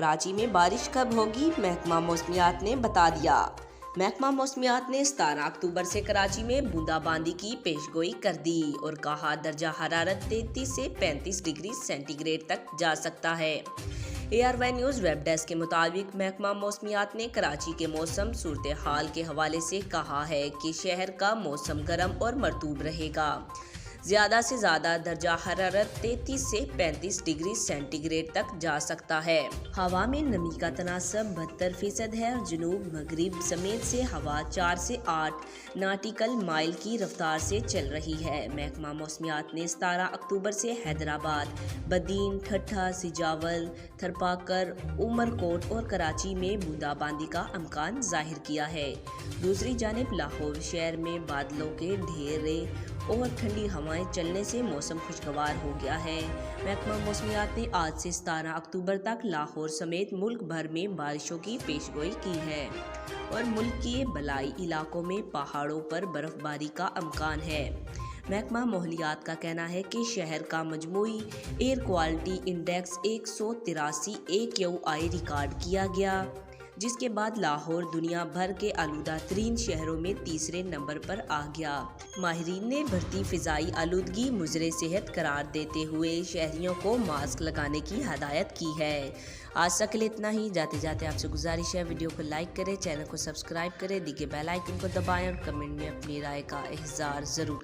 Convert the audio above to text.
کراچی میں بارش کب ہوگی؟ محکمہ موسمیات نے بتا دیا۔ محکمہ موسمیات نے 17 اکتوبر سے کراچی میں بوندا باندی کی پیش گوئی کر دی اور کہا درجہ حرارت 33 سے 35 ڈگری سینٹی گریڈ تک جا سکتا ہے۔ ARY نیوز ویب ڈیسک کے مطابق محکمہ موسمیات نے کراچی کے موسم صورتحال کے حوالے سے کہا ہے کہ شہر کا موسم گرم اور مرطوب رہے گا۔ زیادہ سے زیادہ درجہ حرارت 33 سے 35 ڈگری سینٹی گریڈ تک جا سکتا ہے۔ ہوا میں نمی کا تناسب 72% ہے اور جنوب مغرب سمیت سے ہوا 4 سے 8 ناٹیکل مائل کی رفتار سے چل رہی ہے۔ محکمہ موسمیات نے 17 اکتوبر سے حیدرآباد، بدین، ٹھٹھہ، سجاول، تھرپاکر، عمر کوٹ اور کراچی میں بوندا باندی کا امکان ظاہر کیا ہے۔ دوسری جانب لاہور شہر میں بادلوں کے ڈھیرے اور ٹھنڈی ہوائیں چلنے سے موسم خوشگوار ہو گیا ہے۔ محکمہ موسمیات نے آج سے 17 اکتوبر تک لاہور سمیت ملک بھر میں بارشوں کی پیش گوئی کی ہے اور ملک کے بالائی علاقوں میں پہاڑوں پر برف باری کا امکان ہے۔ محکمہ ماحولیات کا کہنا ہے کہ شہر کا مجموعی air quality index 183 AQI record کیا گیا، جس کے بعد لاہور دنیا بھر کے آلودہ ترین شہروں میں تیسرے نمبر پر آ گیا۔ ماہرین نے بڑھتی فضائی آلودگی مضر صحت قرار دیتے ہوئے شہریوں کو ماسک لگانے کی ہدایت کی ہے۔ آج تک کے لیے اتنا ہی۔ جاتے جاتے آپ سے گزارش ہے ویڈیو کو لائک کریں، چینل کو سبسکرائب کریں، دیگر بیل آئیکن کو دبائیں اور کمنٹ میں اپنی رائے کا اظہار ضرور